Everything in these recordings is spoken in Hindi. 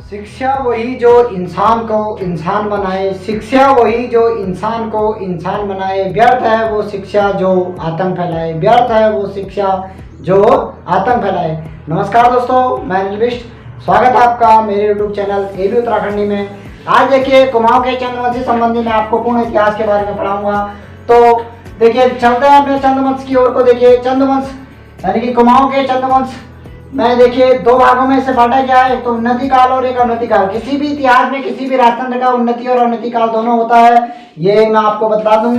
शिक्षा वही जो इंसान को इंसान बनाए, शिक्षा वही जो इंसान को इंसान बनाए। व्यर्थ है वो शिक्षा जो आतंक फैलाए, व्यर्थ है वो शिक्षा जो आतंक फैलाए। नमस्कार दोस्तों, मैं निर्विष्ट, स्वागत है आपका मेरे YouTube चैनल एबी उत्तराखंडी में। आज देखिए कुमाऊं के चंद्रवंशी संबंधी मैं आपको पूर्ण इतिहास के बारे में पढ़ाऊंगा। तो देखिए चलते हैं अपने चंद्रवंश की ओर को। देखिए चंद्रवंश यानी कि कुमाऊं के चंद्रवंश में देखिए दो भागों में से बांटा गया है, एक तो उन्नति काल और एक अवनति काल। किसी भी इतिहास में किसी भी राजतंत्र का उन्नति और अवनति काल दोनों होता है, ये मैं आपको बता दूं।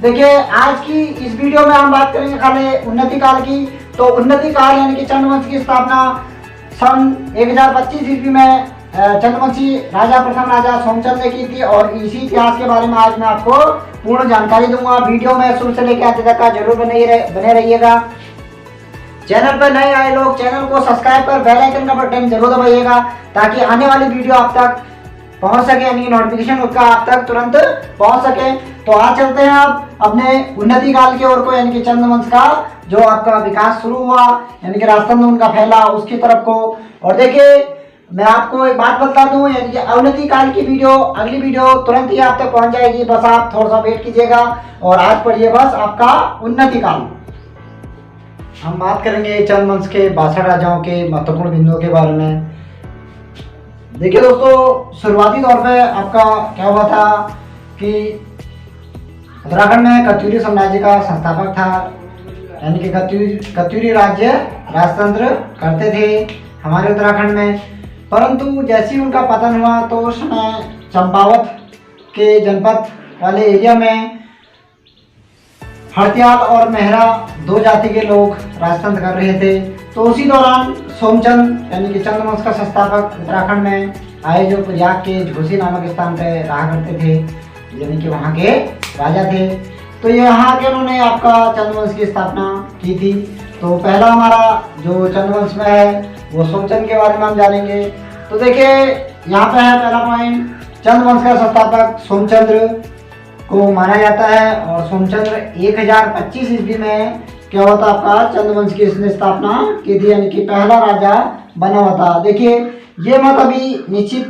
देखिए आज की इस वीडियो में हम बात करेंगे खाली उन्नति काल की। तो उन्नति काल यानी कि चंद्रवंश की स्थापना सन 1025 ईस्वी में चंद्रवंशी राजा प्रथम राजा सोमचंद ने की थी, और इसी इतिहास के बारे में आज मैं आपको पूर्ण जानकारी दूंगा। वीडियो में शुरू से लेकर अंत तक का जरूर बने रहिएगा। चैनल पर नए आए लोग चैनल को सब्सक्राइब कर बेल आइकन का बटन जरूर दबाइएगा, ताकि आने वाली वीडियो आप तक पहुंच सके, यानी नोटिफिकेशन उसका आप तक तुरंत पहुंच सके। तो आज चलते हैं आप अपने उन्नति काल की ओर को, यानी कि चंद्रवंश का जो आपका विकास शुरू हुआ, यानी कि राजतंत्र उनका फैला उसकी तरफ को। और देखिए मैं आपको एक बात बता दूं, यानी कि अवनति काल की वीडियो अगली वीडियो तुरंत ही आप तक पहुंच जाएगी, बस आप थोड़ा सा वेट कीजिएगा। और आज पढ़िए बस आपका उन्नति काल। हम बात करेंगे चंद्रवंश के 62 राजाओं के महत्वपूर्ण बिंदुओं के बारे में। देखिए दोस्तों, शुरुआती दौर पे आपका क्या हुआ था कि उत्तराखंड में कत्यूरी साम्राज्य का संस्थापक था, यानी कि कत्यूरी राज्य राजतंत्र करते थे हमारे उत्तराखंड में। परंतु जैसे ही उनका पतन हुआ तो उस समय चंपावत के जनपद वाले एरिया में हड़त्याल और मेहरा दो जाति के लोग राजतंत्र कर रहे थे। तो उसी दौरान सोमचंद यानी कि चंद्रवंश का संस्थापक उत्तराखंड में आए, जो प्रयाग के झोसी नामक स्थान पर रहा करते थे, यानी कि वहाँ के राजा थे। तो यहाँ के उन्होंने आपका चंद्रवंश की स्थापना की थी। तो पहला हमारा जो चंद्रवंश में है वो सोमचंद के बारे में हम जानेंगे। तो देखिए यहाँ पे है पहला पॉइंट, चंद्रवंश का संस्थापक सोमचंद्र को माना जाता है। और सोमचंद्र 1025 ईस्वी में क्या हुआ था, आपका चंद्रवंश की इसने स्थापना की थी, यानी कि पहला राजा बना हुआ था। देखिए ये मत अभी निश्चित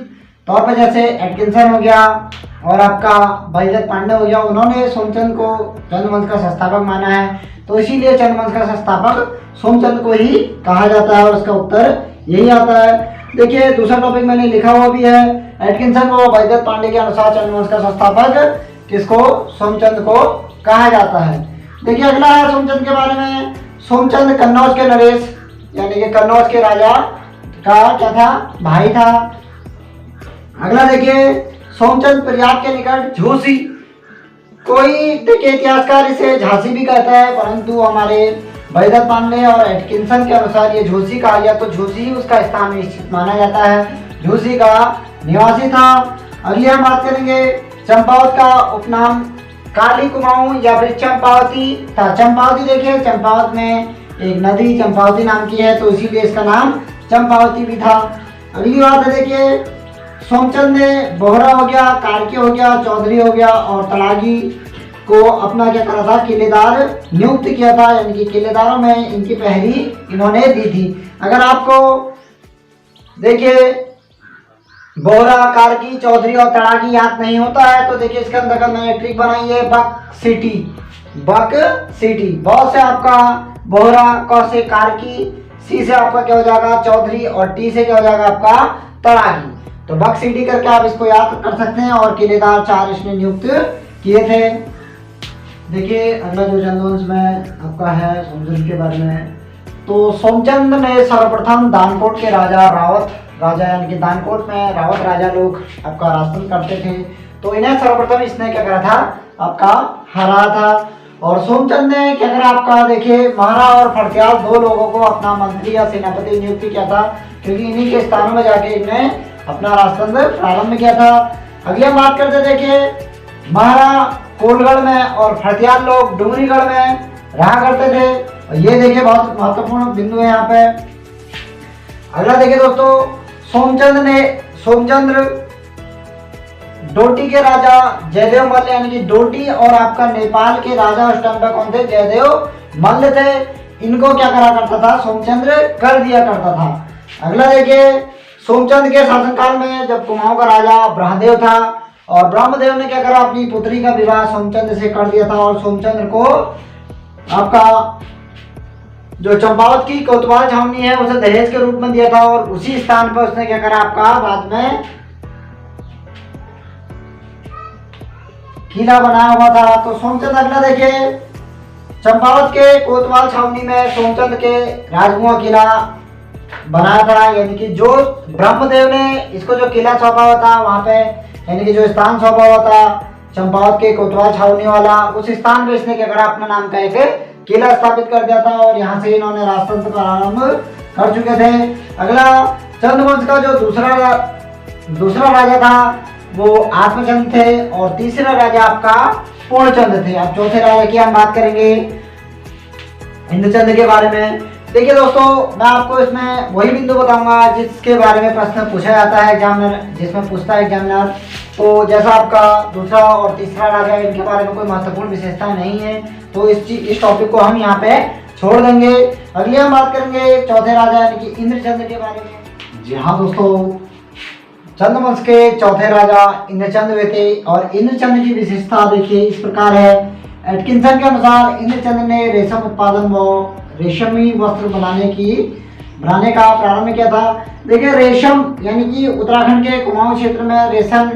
तौर पर जैसे एटकिंसन हो गया और आपका बलदेव पांडे हो गया, उन्होंने सोमचंद को चंद्रवंश का संस्थापक माना है, तो इसीलिए चंद्रवंश का संस्थापक सोमचंद को ही कहा जाता है, और उसका उत्तर यही आता है। देखिए दूसरा टॉपिक मैंने लिखा हुआ भी है, एटकिंसन और बलदेव पांडे के अनुसार चंद्रवंश का संस्थापक किसको, सोमचंद को कहा जाता है। देखिए अगला है सोमचंद के बारे में। सोमचंद कन्नौज के नरेश यानी कि कन्नौज के राजा का क्या था, भाई था। अगला देखिए सोमचंद प्रयाग के निकट झोसी, कोई देखिए इतिहासकार इसे झांसी भी कहता है, परंतु हमारे बलदेव पांडे और एटकिंसन के अनुसार ये झोसी कहा गया, तो झोसी ही उसका स्थान निश्चित माना जाता है, झोसी का निवासी था। अगली हम बात करेंगे चंपावत का उपनाम काली कुमाऊं या फिर चंपावती था। चंपावती देखिए चंपावत में एक नदी चंपावती नाम की है, तो इसीलिए इसका नाम चंपावती भी था। अगली बात है देखिए सोमचंद ने बोहरा हो गया, कार्की हो गया, चौधरी हो गया और तड़ागी को अपना क्या करा था, किलेदार नियुक्त किया था, यानी कि किलेदारों में इनकी पहली इन्होंने दी थी। अगर आपको देखिए बोहरा, कार्की, चौधरी और तड़ागी याद नहीं होता है, तो देखिए इसके अंदर मैंने ट्रिक बनाई है, बक सिटी। बहुत से आपका बोहरा, क से कार्की, सी से आपका क्या हो जाएगा चौधरी, और टी से क्या हो जाएगा आपका तड़ागी। तो बक सिटी करके आप इसको याद कर सकते हैं। और किलेदार 4 इसने नियुक्त किए थे। देखिए अगला जो चंद्रवंश में आपका है सोमचंद के बारे में। तो सोमचंद ने सर्वप्रथम दानकोट के राजा यानी कि दानकोट में रावत राजा लोग आपका राजतंत्र करते थे, तो इन्हें सर्वप्रथम इसने क्या करा था, आपका हरा था। और सोमचंद ने क्या करा, आपका देखिए महारा और फड़त्याल दो लोगों को अपना मंत्री या सेनापति नियुक्त किया था, क्योंकि इन्हीं के स्थानों में जाके इन्हें अपना राजतंत्र प्रारंभ किया था। अगली हम बात करते देखिए महारा कोलगढ़ में और फड़त्याल लोग डुमरीगढ़ में रहा करते थे। और ये देखिए बहुत महत्वपूर्ण बिंदु है यहाँ पे। अगला देखिए दोस्तों, सोमचंद्र डोटी के राजा जयदेव मल्ल यानी कि डोटी और आपका नेपाल के राजा उस टाइम पर कौन थे, जयदेव मल्ल थे। इनको क्या करा करता था, सोमचंद्र कर दिया करता था। अगला देखिए सोमचंद के शासनकाल में जब कुमाऊं का राजा ब्रह्मदेव था और ब्रह्मदेव ने क्या करा, अपनी पुत्री का विवाह सोमचंद से कर दिया था और सोमचंद्र को आपका जो चंपावत की कोतवाल छावनी है उसे दहेज के रूप में दिया था और उसी स्थान पर उसने क्या करा, आपका बाद में किला बनाया हुआ था। तो सोमचंद अगला देखिए, चंपावत के कोतवाल छावनी में सोमचंद के राजकुआं किला बनाया था, यानी कि जो ब्रह्मदेव ने इसको जो किला सौंपा हुआ था वहां पे, यानी कि जो स्थान सौंपा हुआ था चंपावत के कोतवाल छावनी वाला, उस स्थान पे इसने क्या करा, अपना नाम का एक किला स्थापित कर दिया था और यहाँ से इन्होंने राजतंत्र का आरंभ कर चुके थे। अगला चंद्रवंश का जो दूसरा राजा था वो आत्मचंद थे और तीसरा राजा आपका पूर्णचंद थे। अब चौथे राजा की हम बात करेंगे इंद्रचंद के बारे में। देखिए दोस्तों, मैं आपको इसमें वही बिंदु बताऊंगा जिसके बारे में प्रश्न पूछा जाता है एग्जामिनर, जिसमें पूछता है एग्जामिनर। तो जैसा आपका दूसरा और तीसरा राजा, इनके बारे में कोई महत्वपूर्ण विशेषता नहीं है, तो इस टॉपिक को हम यहाँ पे छोड़ देंगे। अगली हम बात करेंगे चौथे राजा यानी कि इंद्रचंद के बारे में। जी हाँ दोस्तों, चंद्रवंश के चौथे राजा इंद्रचंद हुए थे और इंद्रचंद की विशेषता देखिए इस प्रकार है। एटकिंसन के अनुसार इंद्रचंद ने रेशम उत्पादन व रेशमी वस्त्र बनाने का प्रारंभ किया था। देखिए रेशम यानी कि उत्तराखंड के कुमाऊं क्षेत्र में रेशम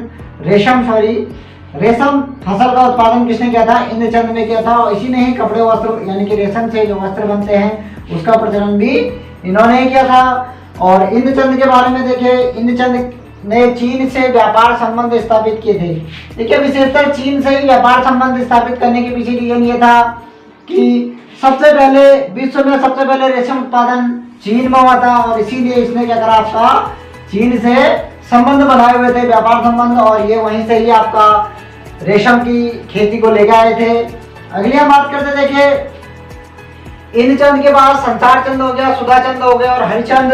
फसल का उत्पादन किसने किया था, इंद्रचंद ने किया था। और इसी ने ही कपड़े वस्त्र यानी कि रेशम से जो वस्त्र बनते हैं उसका प्रचलन भी इन्होंने ही किया था। और इंद्रचंद के बारे में देखिए, इंद्रचंद ने चीन से व्यापार संबंध स्थापित किए थे। देखिए विशेषकर चीन से ही व्यापार संबंध स्थापित करने के पीछे रीजन ये था कि सबसे पहले विश्व में सबसे पहले रेशम उत्पादन चीन में हुआ था और इसीलिए इसने क्या करा, आपका चीन से संबंध बनाए हुए थे, व्यापार संबंध, और ये वहीं से ही आपका रेशम की खेती को लेकर आए थे। अगली हम बात करते देखिए, इंद्रचंद के बाद संसार चंद हो गया, सुधा चंद हो गया और हरिचंद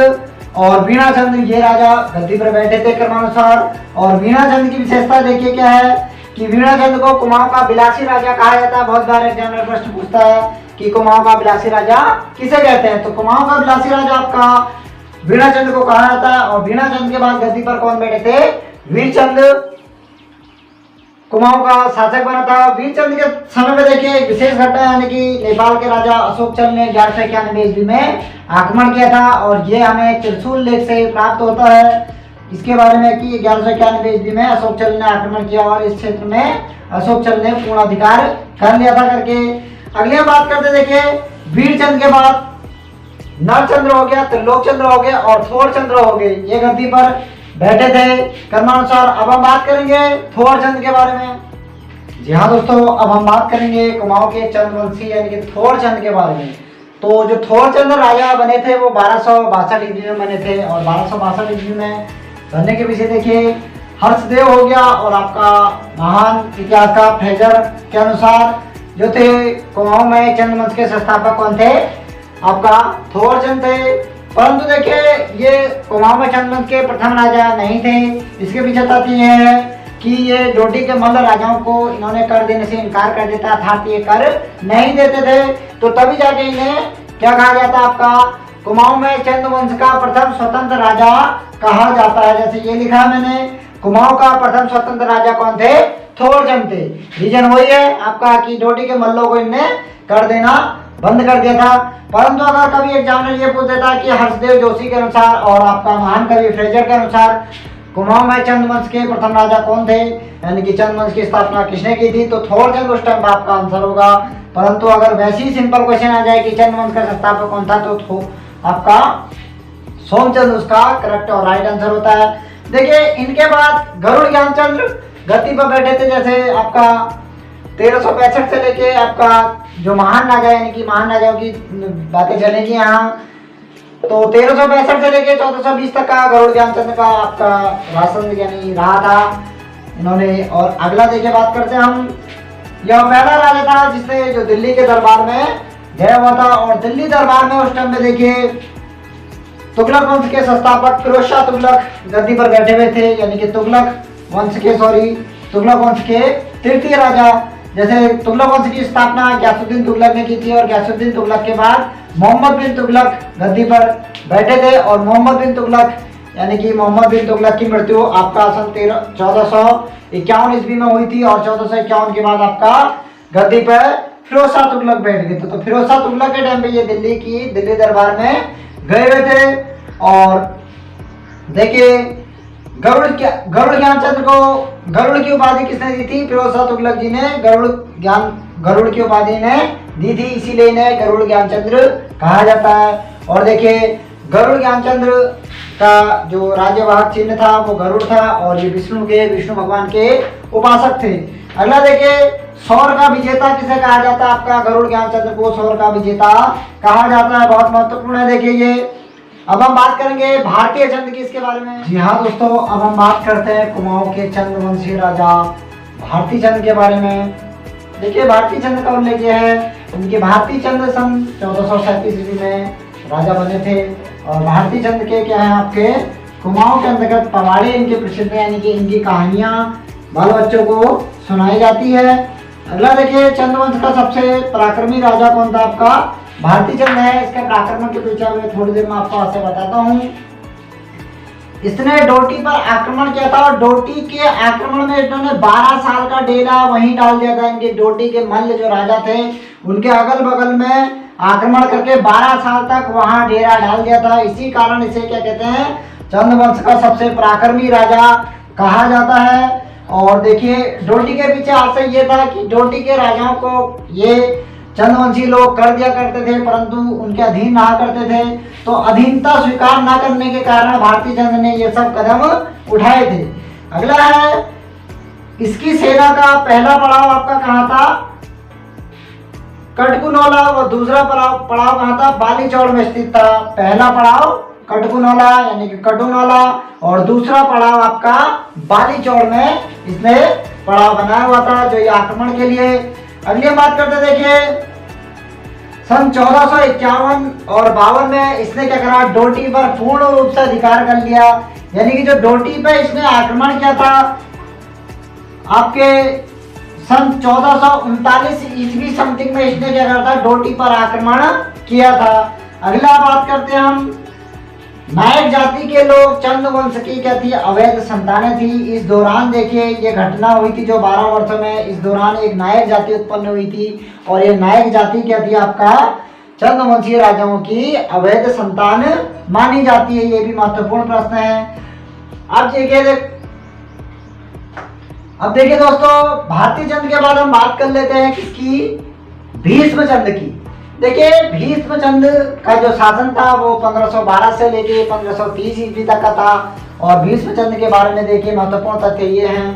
और वीणाचंद, ये राजा गद्दी पर बैठे थे क्रमानुसार। और वीणाचंद की विशेषता देखिए क्या है कि वीणाचंद को कुमाऊं का बिलासी राजा कहा जाता है। बहुत बार एग्जामिनर प्रश्न पूछता है कि कुमाऊं का बिलासी राजा किसे कहते हैं, तो कुमाऊं का बिलासी राजा आपका वीणाचंद को कहा जाता है। और वीणाचंद के बाद गद्दी पर कौन बैठे थे, वीरचंद कुमाऊं का शासक बना था। वीरचंद के समय में देखिए एक विशेष घटना, यानी कि नेपाल के राजा अशोक चंद ने 1191 ईस्वी में आक्रमण किया था और ये हमें त्रिशूल लेख से प्राप्त होता है इसके बारे में कि 1191 ईस्वी में अशोक चंद ने आक्रमण किया और इस क्षेत्र में अशोक चंद ने पूर्ण अधिकार कर लिया था करके। अगली हम बात करते देखिए, वीरचंद के बाद नरचंद्र हो गया, त्रिलोकचंद्र हो गया और थोरचंद्र हो गए, ये गद्दी पर बैठे थे क्रमानुसार। अब हम बात करेंगे थोरचंद के बारे में। जी हाँ दोस्तों, अब हम बात करेंगे कुमाऊं के चंद्रवंशी यानी कि थोरचंद के बारे में। तो जो थोरचंद राजा बने थे वो 1262 ईस्वी में बने थे और 1262 ईस्वी में बनने के पीछे देखिए हर्षदेव हो गया और आपका महान इतिहासकार फ्रेजर के अनुसार जो थे कुमाऊं में चंद्रवंश के संस्थापक कौन थे, आपका थोरचंद थे। परंतु देखिए ये कुमाऊं में चंद्रवंश के प्रथम राजा नहीं थे। इसके पीछे तथ्य ये है कि ये डोडी के मल्ल राजाओं को इन्होंने कर देने से इनकार कर देता था, ये कर नहीं देते थे, तो तभी जाके इन्हें क्या कहा जाता, आपका कुमाऊं में चंद्रवंश का प्रथम स्वतंत्र राजा कहा जाता है। जैसे ये लिखा मैंने, कुमाऊं का प्रथम स्वतंत्र राजा कौन थे, थोरचंद थे। रीजन वही है आपका कि डोडी के मल्लों को इनने कर देना बंद कर दिया था। परंतु अगर कभी एग्जामिनर ये पूछ देता कि हर्षदेव जोशी के अनुसार और आपका महान कवि फ्रेजर के अनुसार कुमाऊं में चंद्रवंश के प्रथम राजा कौन थे, यानी कि चंद्रवंश की स्थापना किसने की थी, तो थोरचंद उस टाइम आपका आंसर होगा। परंतु अगर वैसे ही सिंपल क्वेश्चन आ जाए कि चंद्रवंश का संस्थापक कौन था, तो आपका सोमचंद उसका करेक्ट और राइट आंसर होता है। देखिए इनके बाद गरुड़ ज्ञानचंद्र गद्दी पर बैठे थे। जैसे आपका 1365 से लेके आपका जो महान राजा यानी कि महान राजाओं की बातें चलेगी यहाँ, तो 1365 से लेके 1420 तक का गरुड़ ज्ञानचंद्र का आपका राशन यानी रहा था इन्होंने। और अगला देखिए बात करते हैं हम, यह पहला राजा था जिसने जो दिल्ली के दरबार में गया हुआ था। और दिल्ली दरबार में उस टाइम में देखिए तुगलक वंश के संस्थापक फिरोज शाह तुगलक गद्दी पर बैठे हुए थे, यानी कि तुगलक वंश के तृतीय राजा। जैसे तुगलक वंश की स्थापना गयासुद्दीन तुगलक ने की थी और गयासुद्दीन तुगलक के बाद मोहम्मद बिन तुगलक गद्दी पर बैठे थे। और मोहम्मद बिन तुगलक यानी कि मोहम्मद बिन तुगलक की मृत्यु आपका सन 1451 ईस्वी में हुई थी और 1451 के बाद आपका गद्दी पर फिरोज शाह तुगलक बैठ गए थे। तो फिरोज शाह तुगलक के टाइम पे ये दिल्ली दरबार में गए हुए थे। और देखिए गरुड़ ज्ञानचंद्र को गरुड़ की उपाधि किसने दी थी? फिरोज शाह तुगलक जी ने गरुड़ की उपाधि ने दी थी, इसीलिए इन्हें गरुड़ ज्ञानचंद्र कहा जाता है। और देखिए गरुड़ ज्ञानचंद्र का जो राज्यवाहक चिन्ह था वो गरुड़ था और ये विष्णु भगवान के उपासक थे। अगला देखिए सौर का विजेता किसे कहा जाता है? आपका गरुड़ ज्ञानचंद्र को सौर का विजेता कहा जाता है, बहुत महत्वपूर्ण है। देखिए ये अब हम बात करेंगे भारतीय चंद की इसके बारे में। जी हाँ दोस्तों, अब हम बात करते हैं कुमाऊं के चंद्रवंशी राजा भारती चंद के बारे में। देखिए भारती चंद का उल्लेख यह है, उनके भारती चंद सन 1437 ईस्वी में राजा बने थे। और भारती चंद के क्या है आपके कुमाऊं के अंतर्गत पवाड़े इनके प्रसिद्ध, यानी कि इनकी कहानियां बाल बच्चों को सुनाई जाती है। अगला देखिए चंद्रवंश का सबसे पराक्रमी राजा कौन था? आपका भारती चंद है। इसके पराक्रमण के पीछे मैं थोड़ी देर में आपको आपसे बताता हूँ। इसने डोटी पर आक्रमण किया था और डोटी के आक्रमण में इन्होंने 12 साल का डेरा वहीं डाल दिया था। इनके डोटी के मल्ल जो राजा थे उनके अगल बगल में आक्रमण करके 12 साल तक वहां डेरा डाल दिया था। इसी कारण इसे क्या कहते हैं? चंद्रवंश का सबसे पराक्रमी राजा कहा जाता है। और देखिए डोटी के पीछे आशय ये था कि डोटी के राजाओं को ये चंद्रवंशी लोग कर दिया करते थे, परंतु उनके अधीन रहा करते थे। तो अधीनता स्वीकार न करने के कारण भारती चंद ने ये सब कदम उठाए थे। अगला है इसकी सेना का पहला पड़ाव आपका कहाँ था? कटकुनौला। और दूसरा पड़ाव कहाँ था? बालीचौड़ में स्थित था। पहला पड़ाव कटकुनौला यानी कि कटुनौला और दूसरा पड़ाव आपका बालीचौड़ में इसने पड़ाव बनाया हुआ था जो ये आक्रमण के लिए। अगली बात करते देखिए सन 1451 और 52 में इसने क्या करा? डोटी पर पूर्ण रूप से अधिकार कर लिया। यानी कि जो डोटी पे इसने आक्रमण किया था आपके सन 1439 ईस्वी समथिंग में इसने क्या करा था? डोटी पर आक्रमण किया था। अगला बात करते हैं हम नायक जाति के लोग चंद्रवंश की क्या थी? अवैध संतानें थी। इस दौरान देखिए ये घटना हुई थी जो 12 वर्षों में, इस दौरान एक नायक जाति उत्पन्न हुई थी और ये नायक जाति क्या थी? आपका चंद्रवंशी राजाओं की अवैध संतान मानी जाती है। ये भी महत्वपूर्ण प्रश्न है। अब देखिए दोस्तों भारती चंद के बाद हम बात कर लेते हैं किसकी? भीष्म चंद की। देखिए भीष्म चंद का जो शासन था वो 1512 से लेके 1530 ईस्वी तक का था। और भीष्म चंद के बारे में देखिए महत्वपूर्ण तथ्य ये हैं,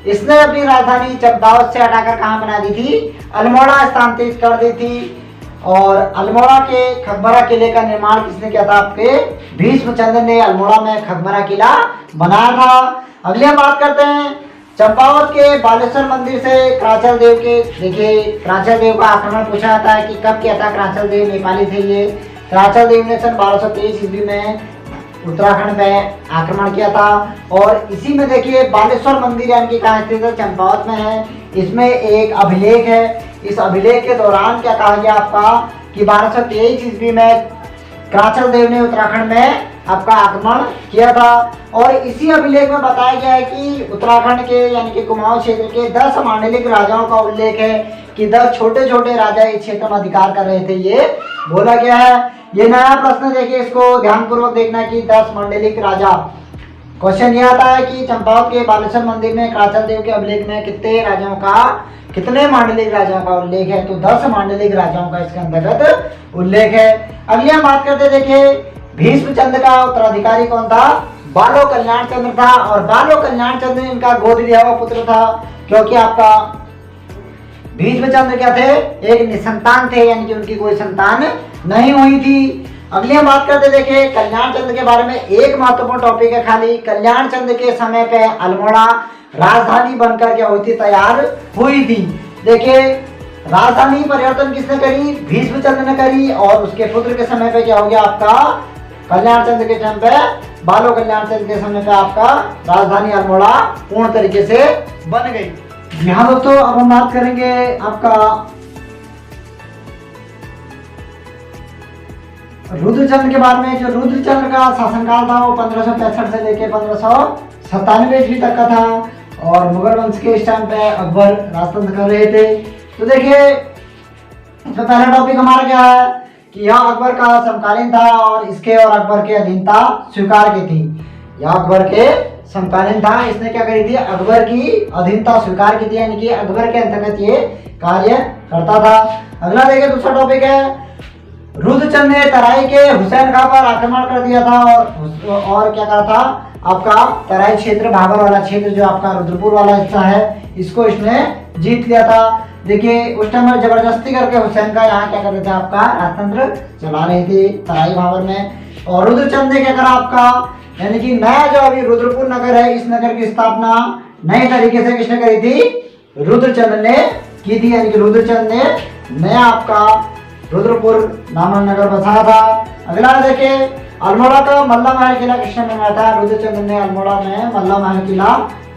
इसने अपनी राजधानी चंपावत से हटाकर कहाँ बना दी थी? अल्मोड़ा स्थानांतरित कर दी थी। और अल्मोड़ा के खगबरा किले का निर्माण किसने किया था? आपके भीष्म चंद ने अल्मोड़ा में खगबरा किला बनाया था। अगली हम बात करते हैं चंपावत के बालेश्वर मंदिर से क्राचल देव के। देखिए क्राचल देव का आक्रमण पूछा जाता है कि कब किया था? क्राचल देव नेपाली थे ये। क्राचल देव ने सन 1223 ईस्वी में उत्तराखंड में आक्रमण किया था। और इसी में देखिए बालेश्वर मंदिर यानी कि कहाँ स्थित है? चंपावत में है। इसमें एक अभिलेख है। इस अभिलेख के दौरान क्या कहा गया आपका कि 1223 ईस्वी में क्राचल देव ने उत्तराखंड में आपका आक्रमण किया था। और इसी अभिलेख में बताया गया है कि उत्तराखंड के यानी कि कुमाऊं क्षेत्र के 10 मांडलिक राजाओं का उल्लेख है कि 10 छोटे छोटे राजा इस क्षेत्र में अधिकार कर रहे थे, ये बोला गया है। ये नया प्रश्न देखिए, इसको ध्यानपूर्वक देखना कि 10 मांडलिक राजा। क्वेश्चन ये आता है कि चंपावत के बालेश्वर मंदिर में क्राचल देव के अभिलेख में कितने मांडलिक राजाओं का उल्लेख है? तो 10 मांडलिक राजाओं का इसके अंतर्गत उल्लेख है। अगली हम बात करते देखिए भीष्म चंद का उत्तराधिकारी कौन था? बालो कल्याण चंद्र था। और बालो कल्याण चंद्र इनका गोद लिया हुआ पुत्र था, क्योंकि आपका भीष्म चंद्र क्या थे? एक निसंतान थे, यानी कि उनकी कोई संतान नहीं हुई थी। अगली हम बात करते देखिए कल्याण चंद्र के बारे में। एक महत्वपूर्ण टॉपिक है खाली, कल्याण चंद्र के समय पे अल्मोड़ा राजधानी बनकर क्या हुई थी? तैयार हुई थी। देखिए राजधानी परिवर्तन किसने करी? भीष्म चंद्र ने करी। और उसके पुत्र के समय पे क्या हो गया आपका? कल्याण चंद्र के टाइम पे, बालो कल्याण चंद्र के समय पे आपका राजधानी अल्मोड़ा पूर्ण तरीके से बन गई। यहाँ दोस्तों अब हम बात करेंगे आपका रुद्रचंद के बारे में, जो रुद्रचंद का शासनकाल था वो 1565 से लेके 1597 ईस्वी तक का था और मुगल वंश के इस टाइम पे अकबर राजतंत्र कर रहे थे। तो देखिए इसमें पहला टॉपिक हमारा क्या है कि यह अकबर का समकालीन था और इसके और अकबर के अधीनता स्वीकार की थी। यह अकबर के समकालीन था, इसने क्या करी थी, अकबर की अधीनता स्वीकार की थी, यानी कि अकबर के अंतर्गत ये कार्य करता था। अगला देखिए दूसरा टॉपिक है, रुद्रचंद ने तराई के हुसैन खां पर आक्रमण कर दिया था और क्या कहा था, आपका तराई क्षेत्र, भाबर वाला क्षेत्र जो आपका रुद्रपुर वाला हिस्सा है, इसको इसने जीत लिया था। देखिए उस टाइम में जबरदस्ती करके हुसैन का यहाँ क्या कर रहे थे, आपका राजतंत्र चला रहे थे तराई भाबर में। और रुद्रचंद ने क्या करा, आपका यानी कि नया जो अभी रुद्रपुर नगर है, इस नगर की स्थापना नए तरीके से किसने करी थी, रुद्रचंद ने की थी, यानी कि रुद्रचंद ने नया आपका रुद्रपुर नामक नगर बसाया था। अगला देखिए अल्मोड़ा का मल्ला महल किला किसने बनवाया था, रुद्रचंद ने अल्मोड़ा में मल्ला महल किला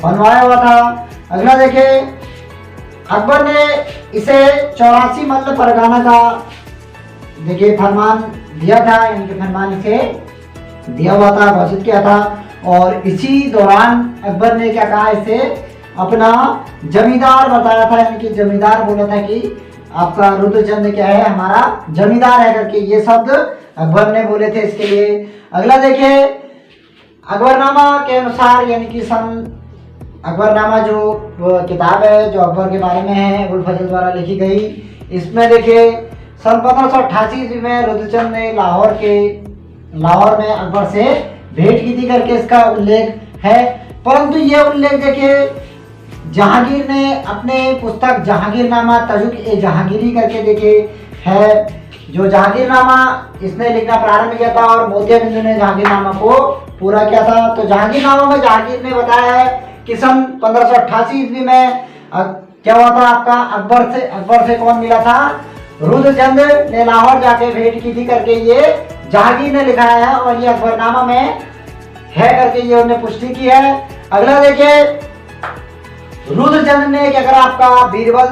बनवाया हुआ था। अगला देखिए अकबर ने इसे 84 मल्ल परगना का देखिए फरमान दिया था, यानी कि फरमान इसे दिया हुआ था, घोषित किया था। और इसी दौरान अकबर ने क्या कहा, इसे अपना जमींदार बताया था, यानी कि जमींदार बोला था कि आपका रुद्रचंद क्या है, हमारा जमींदार है करके ये शब्द अकबर ने बोले थे इसके लिए। अगला देखिए अकबरनामा के अनुसार, यानी कि सन अकबरनामा जो किताब है जो अकबर के बारे में है, अबुल फजल द्वारा लिखी गई, इसमें देखिए सन 1588 ईस्वी में रुद्रचंद ने लाहौर में अकबर से भेंट की थी करके इसका उल्लेख है। परंतु ये उल्लेख देखिए जहांगीर ने अपने पुस्तक जहांगीरनामा तजुक ए जहांगीरी करके देखिए है, जो जहांगीरनामा इसने लिखना प्रारंभ किया था और मोतियाबिंदु ने जहांगीरनामा को पूरा किया था। तो जहांगीरनामा में जहांगीर ने बताया है कि सन 1588 ईस्वी में क्या हुआ था, आपका अकबर से कौन मिला था, रुद्रचंद ने लाहौर जाके भेंट की थी करके ये जहांगीर ने लिखा है और ये अकबरनामा में है करके ये उन्होंने पुष्टि की है। अगला देखिए रुद्रचंद ने क्या करा, आपका बीरबल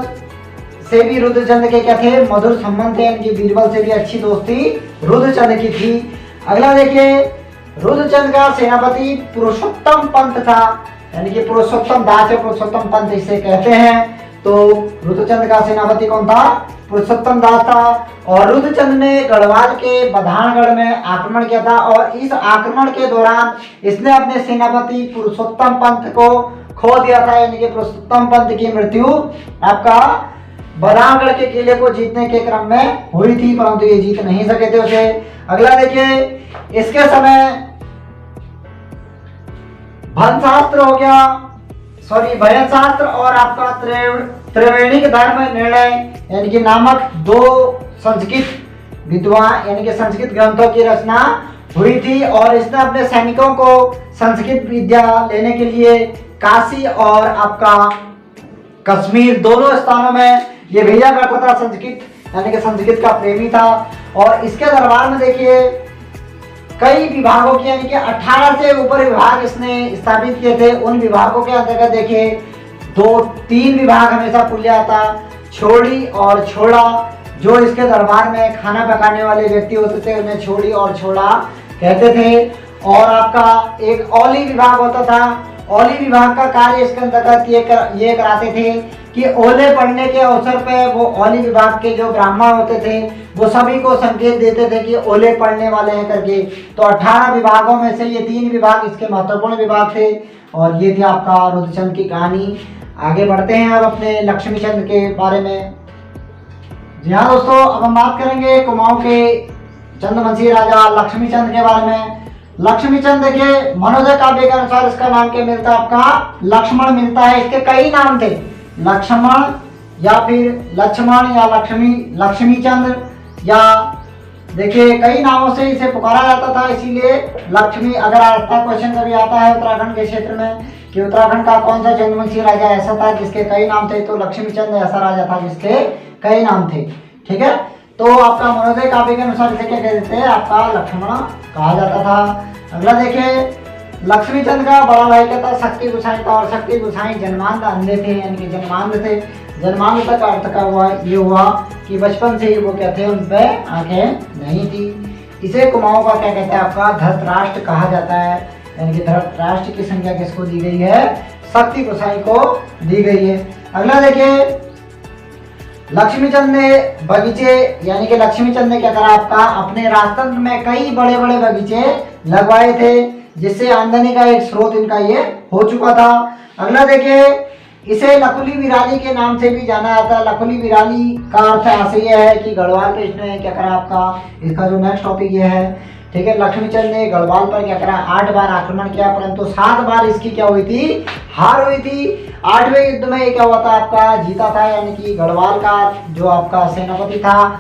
से भी रुद्रचंद के क्या थे, मधुर संबंध थे, यानी कि बीरबल से भी अच्छी दोस्ती रुद्रचंद की थी। अगला देखिए रुद्रचंद का सेनापति पुरुषोत्तम पंत था, यानी कि पुरुषोत्तम दास या पुरुषोत्तम पंत इसे कहते हैं। तो रुद्रचंद का सेनापति कौन था, पुरुषोत्तम दास था। और रुद्रचंद ने गढ़वाल के बधानगढ़ में आक्रमण किया था और इस आक्रमण के दौरान इसने अपने सेनापति पुरुषोत्तम पंत को खो दिया था, यानी कि पुरुषोत्तम पंत की मृत्यु आपका बधानगढ़ के किले को जीतने के क्रम में हुई थी, परंतु ये जीत नहीं सके थे उसे। अगला देखिए इसके समय भयन शास्त्र और आपका त्रिवेणिक धर्म निर्णय यानी कि नामक दो संस्कृत विद्वान यानी कि संस्कृत ग्रंथों की रचना हुई थी और इसने अपने सैनिकों को संस्कृत विद्या लेने के लिए काशी और आपका कश्मीर दोनों स्थानों में ये भेजा करता था। संस्कृत यानी कि संस्कृत का प्रेमी था और इसके दरबार में देखिए कई विभागों की यानी कि 18 से ऊपर विभाग इसने स्थापित किए थे। उन विभागों के अंतर्गत देखिए 2-3 विभाग हमेशा पुलिया था, छोड़ी और छोड़ा। जो इसके दरबार में खाना पकाने वाले व्यक्ति होते थे उन्हें छोड़ी और छोड़ा कहते थे। और आपका एक औली विभाग होता था। औली विभाग का कार्य इसके अंतर्गत ये कराते थे कि ओले पड़ने के अवसर पर वो औली विभाग के जो ब्राह्मण होते थे वो सभी को संकेत देते थे कि ओले पड़ने वाले हैं करके। तो 18 विभागों में से ये 3 विभाग इसके महत्वपूर्ण विभाग थे और ये थी आपका रुद्रचंद की कहानी। आगे बढ़ते हैं अब अपने लक्ष्मीचंद के बारे में। जी हाँ दोस्तों, अब हम बात करेंगे कुमाऊं के चंद्रवंशी राजा लक्ष्मीचंद के बारे में। लक्ष्मीचंद देखिए मनोदय काव्य के अनुसार इसका नाम क्या मिलता है, आपका लक्ष्मण मिलता है। इसके कई नाम थे, लक्ष्मण या फिर लक्ष्मण या लक्ष्मीचंद या देखिए कई नामों से इसे पुकारा जाता था। इसीलिए लक्ष्मी अगर आता क्वेश्चन कभी आता है उत्तराखंड के क्षेत्र में कि उत्तराखंड का कौन सा चंद्रवंशी राजा ऐसा था जिसके कई नाम थे, तो लक्ष्मीचंद ऐसा राजा था जिसके कई नाम थे। ठीक है, तो आपका मनोदय काव्य के अनुसार इसे क्या कहते थे, आपका लक्ष्मण कहा जाता था। अगला देखिए लक्ष्मीचंद का बड़ा भाई क्या था, शक्ति गोसाई था और शक्ति गोसाई जन्मांध अंधे थे यानी कि जन्मांध थे। जन्मांध का अर्थ का हुआ ये हुआ कि बचपन से ही वो क्या थे, उन पे आंखें नहीं थी। इसे कुमाऊं का क्या कहते हैं आपका धृतराष्ट्र कहा जाता है। यानी कि धृतराष्ट्र की संज्ञा किसको दी गई है, शक्ति गोसाई को दी गई है। अगला देखिए, लक्ष्मीचंद ने बगीचे, यानी कि लक्ष्मीचंद ने क्या करा आपका अपने राजतंत्र में कई बड़े बड़े बगीचे लगवाए थे, जिससे आमदनी का एक स्रोत इनका ये हो चुका था। अगला देखिए, इसे लकुली विराली के नाम से भी जाना जाता है। लकुली विराली का अर्थ ऐसे ये है कि गढ़वाल पे इसने क्या करा आपका, इसका जो नेक्स्ट टॉपिक ये है, ठीक है। लक्ष्मीचंद ने गढ़वाल पर क्या करा, 8 बार आक्रमण किया, परंतु 7 बार इसकी क्या हुई थी, हार हुई थी। 8वें युद्ध में ये क्या हुआ था आपका, जीता था। यानी कि गढ़वाल का जो आपका सेनापति था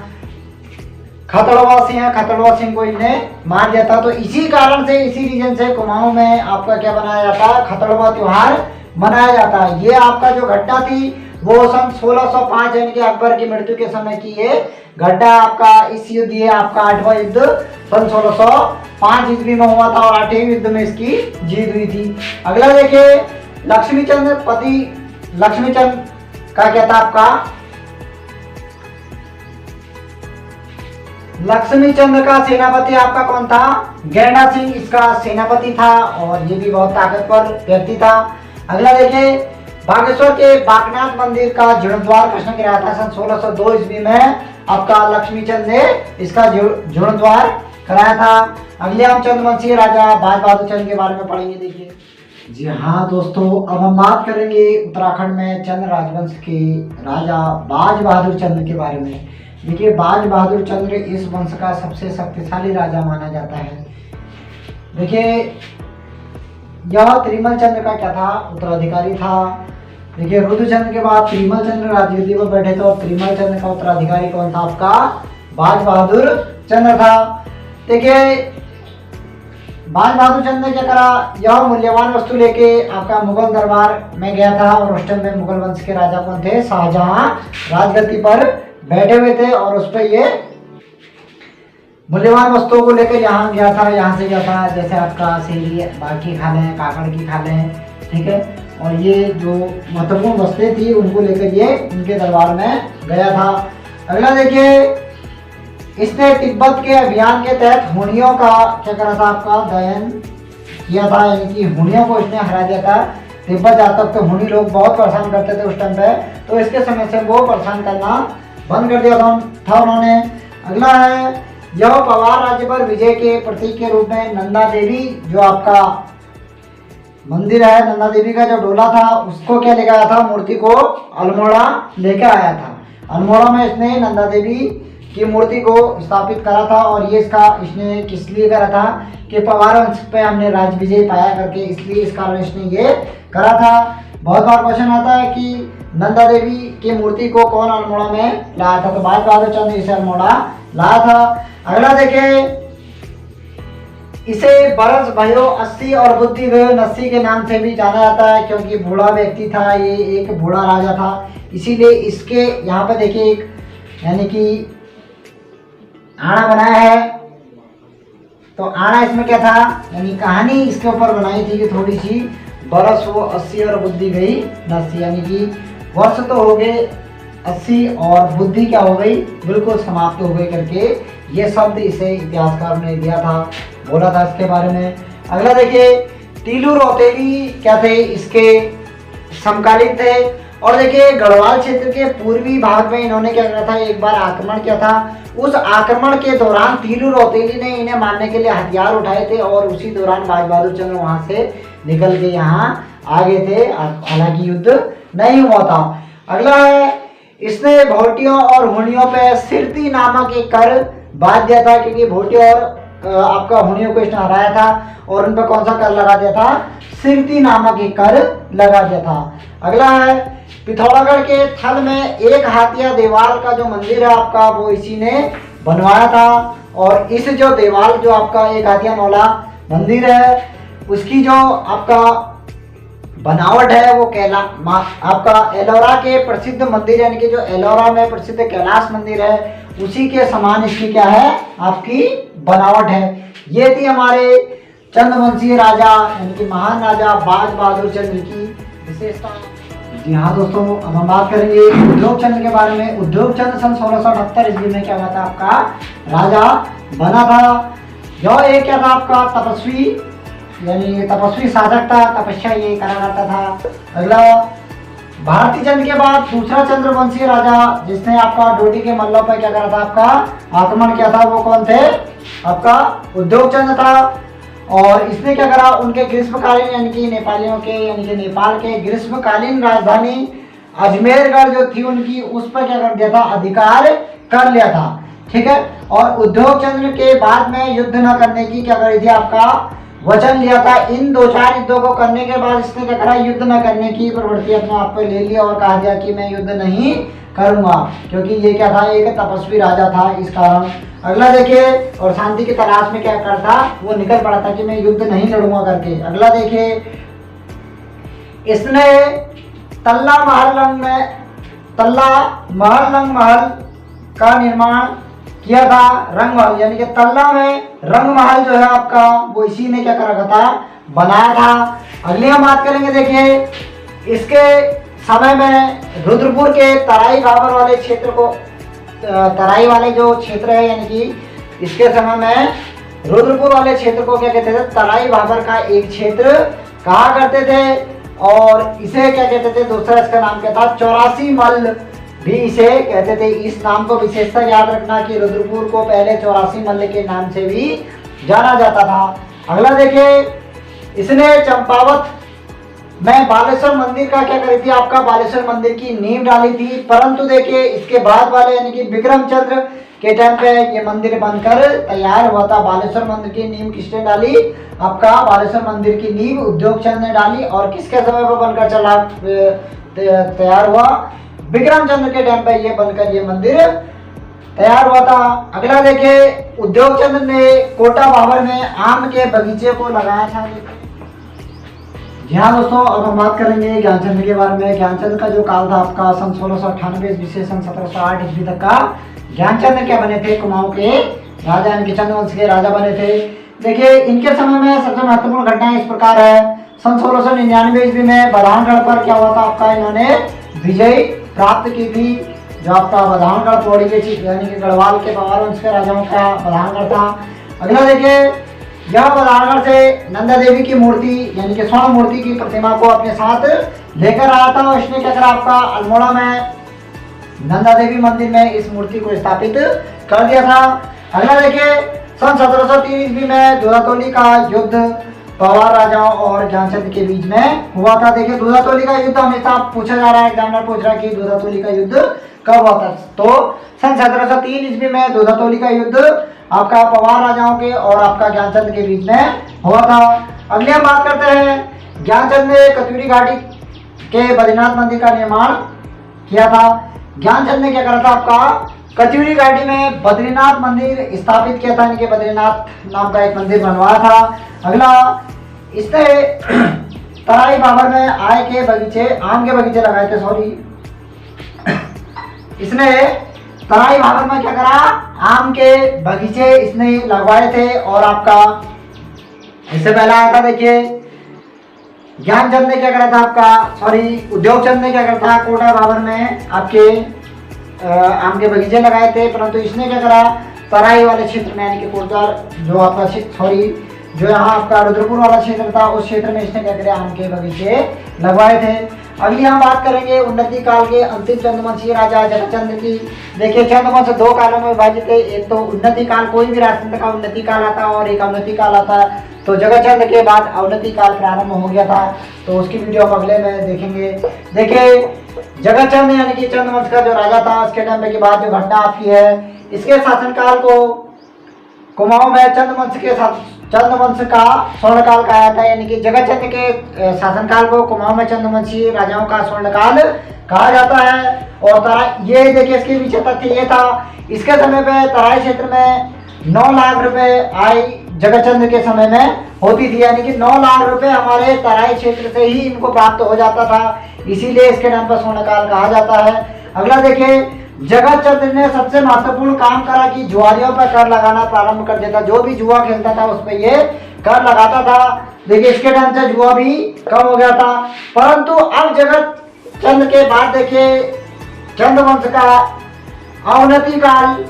खतड़वा सिंह को इन्हें मार दिया था। तो इसी कारण से, इसी रीजन से कुमाऊं में आपका क्या बनाया जाता है, खतड़वा त्योहार मनाया जाता है। ये आपका जो घटना थी वो सन 1605 यानी कि अकबर की मृत्यु के समय की ये घटना आपका, इस युद्ध, ये आपका 8वां युद्ध सन 1605 ईस्वी में हुआ था और 8वें युद्ध में इसकी जीत हुई थी। अगला देखिए, लक्ष्मीचंद का क्या था आपका, लक्ष्मीचंद का सेनापति आपका कौन था, गैंडा सिंह इसका सेनापति था और ये भी बहुत ताकतवर व्यक्ति था। अगला देखिए, बागेश्वर के बागनाथ मंदिर का जीर्णोद्वार किसने कराया था, सन 1602 ईस्वी में आपका लक्ष्मीचंद ने इसका जीर्णोद्वार कराया था। अगले हम चंद्रवंशीय राजा बाज बहादुर चंद के बारे में पढ़ेंगे। देखिए जी हाँ दोस्तों, अब हम बात करेंगे उत्तराखंड में चंद राजवंश के राजा बाज बहादुर चंद के बारे में। देखिए, बाज बहादुर चंद्र इस वंश का सबसे शक्तिशाली राजा माना जाता है। देखिए, यह त्रिमल चंद्र का क्या था, उत्तराधिकारी था। देखिए, रुद्रचंद्र के बाद त्रिमल चंद्र राजगद्दी पर बैठे थे और त्रिमल चंद्र का उत्तराधिकारी कौन था आपका, बाज बहादुर चंद्र था। देखिए, बाज बहादुर चंद्र ने क्या करा, यह मूल्यवान वस्तु लेके आपका मुगल दरबार में गया था और उस टाइम में मुगल वंश के राजा कौन थे, शाहजहां राजगद्दी पर बैठे हुए थे और उस पर ये मूल्यवान वस्तुओं को लेकर यहाँ गया था, यहाँ से गया था, जैसे आपका शेरी बाघ की खालें, काकड़ की खालें, ठीक है। और ये जो महत्वपूर्ण वस्तुएं थी उनको लेकर ये उनके दरबार में गया था। अगला देखिए, इसने तिब्बत के अभियान के तहत हुणियों का क्या करा था आपका, दयन किया था। यानी कि हुणियों को इसने हरा दिया था। तिब्बत जाता तो हुणी लोग बहुत परेशान करते थे उस टाइम पे, तो इसके समय से वो परेशान करना बंद कर दिया था उन्होंने। अगला है, यह पवार राज्य पर विजय के प्रतीक के रूप में नंदा देवी जो आपका मंदिर है, नंदा देवी का जो डोला था उसको क्या लेकर आया था, मूर्ति को अल्मोड़ा लेकर आया था। अल्मोड़ा में इसने नंदा देवी की मूर्ति को स्थापित करा था और ये इसने किस लिए करा था कि पवार वंश पे हमने राज्य विजय पाया करके, इसलिए इस कारण इसने ये करा था। बहुत बार क्वेश्चन आता है कि नंदा देवी की मूर्ति को कौन अल्मोड़ा में लाया था, तो बाज बहादुर चंद्र इसे अल्मोड़ा लाया था। अगला देखिए, इसे बरस भयो 80 और बुद्धि भयो 80 के नाम से भी जाना जाता है, क्योंकि बूढ़ा व्यक्ति था, ये एक बूढ़ा राजा था, इसीलिए इसके यहाँ पे देखिए एक यानी कि आना बनाया है। तो आना इसमें क्या था, यानी कहानी इसके ऊपर बनाई थी कि थोड़ी सी, बरस वो 80 और बुद्धि गई 80, यानी कि वर्ष तो हो गए 80 और बुद्धि क्या हो गई, बिल्कुल समाप्त हो गई करके ये शब्द इसे इतिहासकार ने दिया था, बोला था इसके बारे में। अगला देखिए, तीलू रौतेली क्या थे, इसके समकालीन थे। और देखिए, गढ़वाल क्षेत्र के पूर्वी भाग में इन्होंने क्या किया था, एक बार आक्रमण किया था। उस आक्रमण के दौरान तीलू रौतेली ने इन्हें मारने के लिए हथियार उठाए थे और उसी दौरान बाज बहादुर चंद्र वहां से निकल के यहाँ आ गए थे, हालांकि युद्ध नहीं हुआ था। अगला है, इसने भोटियों और हुणियों पे सिरती नामक एक कर बांध दिया था, क्योंकि भोटियों और आपका हुणियों को इसने हराया था और उन पर कौन सा कर लगा दिया था, सिरती नामक एक कर लगा दिया था। अगला है, पिथौरागढ़ के थल में एक हाथिया देवाल का जो मंदिर है आपका, वो इसी ने बनवाया था। और इस जो देवाल जो आपका एक हाथिया मौला मंदिर है, उसकी जो आपका बनावट है वो आपका एलोरा के प्रसिद्ध मंदिर, यानी कि जो एलोरा में प्रसिद्ध कैलाश मंदिर है उसी के समान इसकी क्या है, आपकी बनावट है। ये थी हमारे चंद्रवंशीय राजा यानी कि महान राजा बाज बहादुर चंद्र की विशेषता। जी हाँ दोस्तों, अब हम बात करेंगे उद्योग चंद्र के बारे में। उद्योग चंद्र सन 1678 ईस्वी में क्या हुआ था आपका, राजा बना था। जो ये क्या था आपका तपस्वी, यानी तपस्वी साधक था, तपस्या ये करा करता था। अगला भारती चंद्र के बाद दूसरा चंद्रवंशी राजा जिसने आपका डोडी के मल्लों पर क्या करा था, आपका आक्रमण किया था, वो कौन थे, आपका उद्योग चंद्र था। और इसने क्या करा, उनके ग्रीष्मकालीन यानी कि नेपालियों के यानी कि नेपाल के ग्रीष्मकालीन राजधानी अजमेरगढ़ जो थी उनकी, उस पर क्या कर दिया था, अधिकार कर लिया था। ठीक है। और उद्योग चंद्र के बाद में युद्ध न करने की क्या करी थी, आपका वचन लिया था। इन 2-4 युद्धों को करने के बाद इसने क्या करा, युद्ध न करने की प्रवृत्ति अपने आप पर ले लिया और कहा दिया कि मैं युद्ध नहीं करूंगा, क्योंकि ये क्या था, एक तपस्वी राजा था, इस कारण। अगला देखिए, और शांति की तलाश में क्या करता, वो निकल पड़ा था कि मैं युद्ध नहीं लड़ूंगा करके। अगला देखिए, इसने तल्ला महल का निर्माण किया था। रंग महल यानी कि तल्ला में रंग महल जो है आपका, वो इसी ने क्या कर रखा था, बनाया था। अगली हम बात करेंगे, देखिए इसके समय में रुद्रपुर के तराई बाबर वाले क्षेत्र को, तराई वाले जो क्षेत्र है यानी कि इसके समय में रुद्रपुर वाले क्षेत्र को क्या कहते थे, तराई बाबर का एक क्षेत्र कहा करते थे। और इसे क्या कहते थे, दूसरा इसका नाम क्या था, 84 मल्ल भी इसे कहते थे। इस नाम को विशेषता याद रखना कि रुद्रपुर को पहले 84 मल्ल के नाम से भी जाना जाता था। अगला देखिए, इसने चंपावत में बालेश्वर मंदिर का क्या करी थी, आपका बालेश्वर मंदिर की नींव डाली थी। परंतु देखिए इसके बाद वाले यानी कि विक्रमचंद्र के टाइम पे ये मंदिर बनकर तैयार हुआ था। बालेश्वर मंदिर की नींव किसने डाली, आपका बालेश्वर मंदिर की नींव उद्योग चंद्र ने डाली। और किसके समय पर बनकर चला तैयार हुआ, विक्रमचंद्र के टाइम पे ये बनकर ये मंदिर तैयार हुआ था। अगला देखिए, उद्योग चंद्र ने कोटा बाबर में आम के बगीचे को लगाया था। जी हाँ दोस्तों, अब हम बात करेंगे ज्ञानचंद्र के बारे में। ज्ञानचंद्र का जो काल था आपका सन 1698 ईस्वी से सन 1708 ईस्वी तक का। ज्ञानचंद्र क्या बने थे, कुमाऊं के राजा यानी कि चंद्रवंश के राजा बने थे। देखिए इनके समय में सबसे महत्वपूर्ण घटनाएं इस प्रकार है। सन 1699 ईस्वी में बधानगढ़ पर क्या हुआ था, आपका इन्होंने विजय प्राप्त की थी। जो आपका बधानगढ़ पौड़ी के यानी कि गढ़वाल के पवार वंश के राजाओं का बधानगढ़ था। अगला देखिए, यह बधानगढ़ से नंदा देवी की मूर्ति यानी कि स्वर्ण मूर्ति की प्रतिमा को अपने साथ लेकर आया था। और इसने क्या करा, आपका अल्मोड़ा में नंदा देवी मंदिर में इस मूर्ति को स्थापित कर दिया था। अगला देखिए, सन 1703 ईस्वी में दूधातोली का युद्ध पवार राजाओं और ज्ञानचंद के बीच में हुआ था। देखिए दूधातोली का युद्ध हमेशा पूछा जा रहा है, एग्जामिनर पूछ रहा है कि दूधातोली का युद्ध कब हुआ था। तो सन 1703 ईस्वी में दूधातोली का युद्ध आपका पवार राजाओं के और आपका ज्ञानचंद के बीच में हुआ था। अगले हम बात करते हैं, ज्ञानचंद ने कतूरी घाटी के बद्रीनाथ मंदिर का निर्माण किया था। ज्ञानचंद ने क्या करा था, आपका कतूरी घाटी में बद्रीनाथ मंदिर स्थापित किया था, यानी कि बद्रीनाथ नाम का एक मंदिर बनवाया था। अगला, इसने तराई बाबर में आम के बगीचे लगाए थे। इसने तराई बाबर में क्या करा, आम के बगीचे इसने लगवाए थे। और आपका इससे पहला आया था, देखिए ज्ञानचंद ने क्या करा था, उद्योग चंद ने क्या करा था, कोटा बाबर में आपके आम के बगीचे लगाए थे। परंतु इसने क्या करा, तराई वाले क्षेत्र में यानी कि कोटद्वार जो आपका जो यहाँ आपका रुद्रपुर वाला क्षेत्र था, उस क्षेत्र में इसने क्या किया, आम के बगीचे लगवाए थे। अगली हम बात करेंगे उन्नति काल के अंतिम चंद्रवंशीय राजा जगतचंद्र की। देखिए चंद्रवंश 2 कालों में विभाजित है। एक तो उन्नति काल, कोई भी राजतंत्र का उन्नति काल आता और एक अवनति काल आता। तो जगतचंद्र के बाद अवनति काल प्रारंभ हो गया था, तो उसकी वीडियो हम अगले में देखेंगे। देखिए जगतचंद्र यानी कि चंद्रवंश का जो राजा था, उसके टाइम के बाद जो घटना आपकी है, इसके शासनकाल को कुमाऊं में चंद्रवंश का स्वर्णकाल कहा जाता है। यानी कि जगतचंद्र के शासनकाल को कुमाऊं में चंद्रवंशी राजाओं का स्वर्णकाल कहा जाता है। और ये देखिए इसके पीछे तथ्य ये था, इसके समय पे तराई क्षेत्र में 9 लाख रुपए आय जगतचंद्र के समय में होती थी। यानी कि 9 लाख रुपए हमारे तराई क्षेत्र से ही इनको प्राप्त हो जाता था, इसीलिए इसके नाम पर स्वर्णकाल कहा जाता है। अगला देखिए, जगतचंद्र ने सबसे महत्वपूर्ण काम करा कि जुआरियों पर कर लगाना प्रारंभ कर देता। जो भी जुआ खेलता था उस पर ये कर लगाता था। देखिए इसके टाइम से जुआ भी कम हो गया था। परंतु अब जगतचंद्र के बाद देखिए, चंद्रवंश का अवनति काल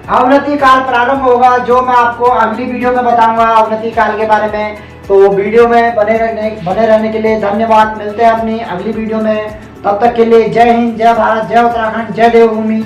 अवनति काल प्रारंभ होगा, जो मैं आपको अगली वीडियो में बताऊंगा अवनति काल के बारे में। तो वीडियो में बने रहने के लिए धन्यवाद। मिलते हैं अपनी अगली वीडियो में, तब तक के लिए जय हिंद, जय भारत, जय उत्तराखंड, जय देवभूमि।